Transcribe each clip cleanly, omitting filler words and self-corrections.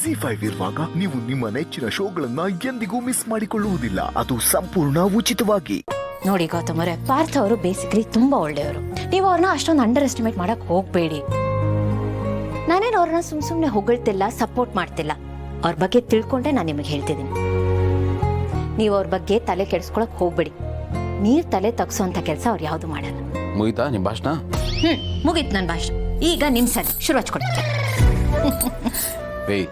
ZEE5 ಇರುವಾಗ ನೀವು ನಿಮ್ಮ ನೆಚ್ಚಿನ ಶೋಗಳನ್ನ ಎಂದಿಗೂ ಮಿಸ್ ಮಾಡಿಕೊಳ್ಳುವುದಿಲ್ಲ. ಅದು ಸಂಪೂರ್ಣ ಉಚಿತವಾಗಿ. ನೋಡಿ ಗೌತಮ್ ಅವರೇ, ಪಾರ್ಥ ಅವರು ಬೇಸಿಕಲಿ ತುಂಬಾ ಒಳ್ಳೆಯವರು. ನೀವು ಅವ್ರನ್ನ ಅಷ್ಟೊಂದು ಅಂಡರ್ ಎಸ್ಟಿಮೇಟ್ ಮಾಡಕ್ ಹೋಗ್ಬೇಡಿ. ನಾನೇನು ಅವ್ರನ್ನ ಸುಮ್ನೆ ಹೊಗಳ್ತಿಲ್ಲ, ಸಪೋರ್ಟ್ ಮಾಡ್ತಿಲ್ಲ. ಅವ್ರ ಬಗ್ಗೆ ತಿಳ್ಕೊಂಡೆ ನಾನು ನಿಮಗೆ ಹೇಳ್ತಿದ್ದೀನಿ. ನೀವು ಅವ್ರ ಬಗ್ಗೆ ತಲೆ ಕೆಡಿಸ್ಕೊಳಕ್ ಹೋಗ್ಬೇಡಿ. ನೀರ್ ತಲೆ ತಗ್ಸೋಂತ ಕೆಲಸ ಅವ್ರು ಯಾವ್ದು ಮಾಡಲ್ಲ. ಮುಗಿತಾ ನಿಮ್ ಭಾಷಣ? ಮುಗೀತು ನನ್ನ ಭಾಷಣ. ಈಗ ನಿಮ್ ಸರಿ ಶುರು ಹಚ್ಕೊಡ್ತೀನಿ. ಏಯ್,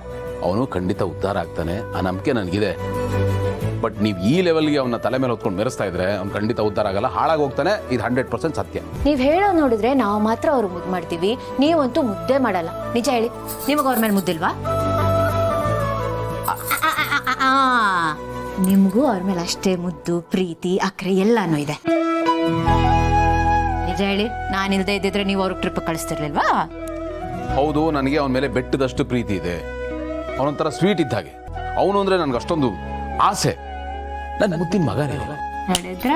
ಅವನು ಖಂಡಿತ ಉದ್ಧಾರ ಆಗ್ತಾನೆ, ಆ ನಂಬಿಕೆ ನನಗಿದೆ. ಬಟ್ ನೀವು ಈ ಲೆವೆಲ್ಗೆ ಅವನ ತಲೆ ಮೇಲೆ ಹೊತ್ಕೊಂಡು ಮೆರೆಸ್ತಾ ಇದ್ರೆ ಅವ್ನು ಖಂಡಿತ ಉದ್ಧಾರ ಆಗಲ್ಲ, ಹಾಳಾಗಿ ಹೋಗ್ತಾನೆ. ಇದು 100% ಸತ್ಯ. ನೀವ್ ಹೇಳೋ ನೋಡಿದ್ರೆ ನಾವು ಮಾತ್ರ ಅವ್ರು ಮುದ್ದು ಮಾಡ್ತೀವಿ, ನೀವಂತೂ ಮುದ್ದೆ ಮಾಡಲ್ಲ. ನಿಜ ಹೇಳಿ, ನಿಮಗ ಅವ್ರ ಮೇಲೆ ಮುದ್ದಿಲ್ವಾ? ನಿಮ್ಗೂ ಅವ್ರ ಮೇಲೆ ಅಷ್ಟೇ ಮುದ್ದು, ಪ್ರೀತಿ, ಅಕ್ರೆ ಎಲ್ಲಾನು ಇದೆ. ನಿಜ ಹೇಳಿ, ನಾನಿಲ್ದೇ ಇದ್ದಿದ್ರೆ ನೀವು ಅವ್ರಿಗೆ ಟ್ರಿಪ್ ಕಳಿಸ್ತಿರ್ಲಿಲ್ವಾ? ಹೌದು, ನನಗೆ ಅವನ ಮೇಲೆ ಬೆಟ್ಟದಷ್ಟು ಪ್ರೀತಿ ಇದೆ. ಅವನೊಂಥರ ಸ್ವೀಟ್ ಇದ್ದ ಹಾಗೆ. ಅವನು ಅಂದ್ರೆ ನನ್ಗೆ ಅಷ್ಟೊಂದು ಆಸೆ. ನನ್ನ ಮುದ್ದಿನ ಮಗ ನೀವು. ನೋಡಿದ್ರ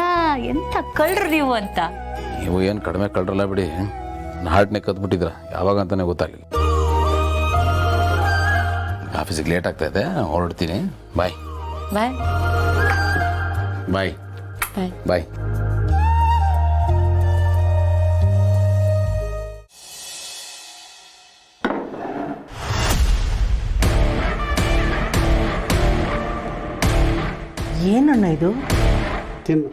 ಎಂತ ಕಳ್ರು ನೀವು ಅಂತ. ನೀವು ಏನು ಕಡಿಮೆ ಕಳ್ರಲ್ಲ ಬಿಡಿ. ನನ್ನ ಹಾರ್ಟ್ನೇ ಕದ್ಬಿಟ್ಟಿದ್ರ ಯಾವಾಗ ಅಂತಾನೆ ಗೊತ್ತಾಗಲಿಲ್ಲ. ಆಫೀಸಿಗೆ ಲೇಟ್ ಆಗ್ತಾ ಇದೆ, ಹೊರಡ್ತೀನಿ. ಬಾಯ್ ಬಾಯ್ ಬಾಯ್ ಬಾಯ್ ಬಾಯ್. ಏನಣ್ಣ ಇದು? ತಿನ್ನು.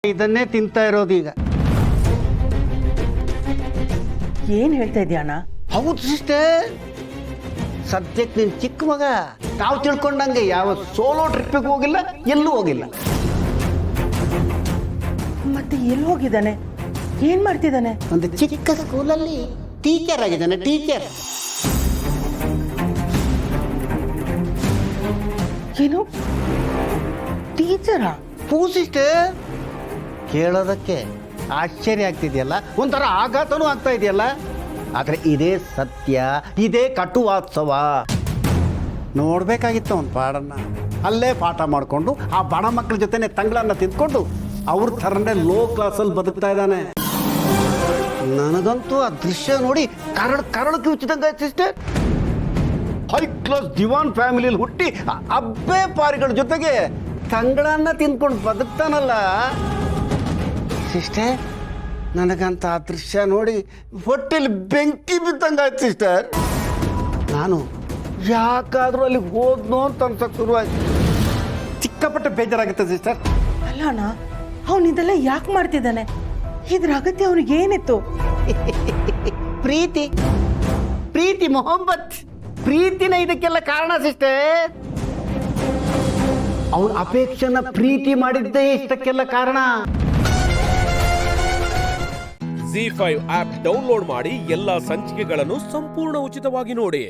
ಇದನ್ನೇ ತಿಂತಾ ಇರೋದು ಈಗ. ಏನ್ ಹೇಳ್ತಾ ಇದೀಯ ಅಣ್ಣ? ಹೌದು ಸಿಸ್ಟರ್, ಸದ್ಯಕ್ಕೆ ನೀನು ಚಿಕ್ಕ ಮಗ. ನಾವು ತಿಳ್ಕೊಂಡಂಗೆ ಯಾವ ಸೋಲೋ ಟ್ರಿಪ್ಪಿಗೆ ಹೋಗಿಲ್ಲ, ಎಲ್ಲೂ ಹೋಗಿಲ್ಲ. ಮತ್ತೆ ಎಲ್ಲಿ ಹೋಗಿದ್ದಾನೆ? ಏನ್ ಮಾಡ್ತಿದ್ದಾನೆ? ಒಂದು ಚಿಕ್ಕ ಸ್ಕೂಲಲ್ಲಿ ಟೀಚರ್ ಆಗಿದ್ದಾನೆ. ಟೀಚರ್. ಏನು ಟೀಚರಾ? ಹೂ ಸಿಸ್ಟರ್, ಕೇಳೋದಕ್ಕೆ ಆಶ್ಚರ್ಯ ಆಗ್ತಿದೆಯಲ್ಲ, ಒಂಥರ ಆಘಾತನೂ ಆಗ್ತಾ ಇದೆಯಲ್ಲ. ಆದರೆ ಇದೇ ಸತ್ಯ, ಇದೇ ಕಟುವಾತ್ಸವ. ನೋಡ್ಬೇಕಾಗಿತ್ತು ಅವನ ಪಾಡನ್ನ. ಅಲ್ಲೇ ಪಾಠ ಮಾಡಿಕೊಂಡು ಆ ಬಡ ಮಕ್ಕಳ ಜೊತೆನೆ ತಂಗಳನ್ನ ತಿಂದ್ಕೊಂಡು ಅವ್ರ ಥರನೇ ಲೋ ಕ್ಲಾಸಲ್ಲಿ ಬದುಕ್ತಾ ಇದ್ದಾನೆ. ನನಗಂತೂ ಆ ದೃಶ್ಯ ನೋಡಿ ಕರಳು ಕಿವುಚಿದಂಗೆ ಆಯ್ತು ಸಿಸ್ಟರ್. ಹೈ ಕ್ಲಾಸ್ ದಿವಾನ್ ಫ್ಯಾಮಿಲಿಯಲ್ಲಿ ಹುಟ್ಟಿ ಅಬ್ಬೆ ಪಾರಿಗಳ ಜೊತೆಗೆ ತಂಗಳನ್ನ ತಿಂದ್ಕೊಂಡು ಬದುಕ್ತಾನಲ್ಲ ಸಿಸ್ಟರ್. ನನಗಂತ ಆ ದೃಶ್ಯ ನೋಡಿ ಹೊಟ್ಟೆಲಿ ಬೆಂಕಿ ಬಿದ್ದಂಗಾಯ್ತು ಸಿಸ್ಟರ್. ನಾನು ಯಾಕಾದ್ರೂ ಅಲ್ಲಿ ಹೋದ್ನೋ ಅಂತ ಅನ್ಸಕ್ ಶುರುವಾಯ್ತು. ಸಿಕ್ಕಾಪಟ್ಟೆ ಬೇಜಾರಾಗುತ್ತೆ ಸಿಸ್ಟರ್. ಅಲ್ಲ ಅಣ್ಣ, ಅವನು ಇದೆಲ್ಲ ಯಾಕೆ ಮಾಡ್ತಿದ್ದಾನೆ? ಇದ್ರ ಅಗತ್ಯ ಅವನಿಗೆ ಏನಿತ್ತು? ಪ್ರೀತಿ, ಪ್ರೀತಿ, ಮೊಹಬ್ಬತ್, ಪ್ರೀತಿನೇ ಇದಕ್ಕೆಲ್ಲ ಕಾರಣ ಸಿಸ್ಟರ್. ಅವನ ಅಪೇಕ್ಷೆನ ಪ್ರೀತಿ ಮಾಡಿದ್ದೇ ಇಷ್ಟಕ್ಕೆಲ್ಲ ಕಾರಣ. ZEE5 ಆಪ್ ಡೌನ್ಲೋಡ್ ಮಾಡಿ ಎಲ್ಲಾ ಸಂಚಿಕೆಗಳನ್ನು ಸಂಪೂರ್ಣ ಉಚಿತವಾಗಿ ನೋಡಿ.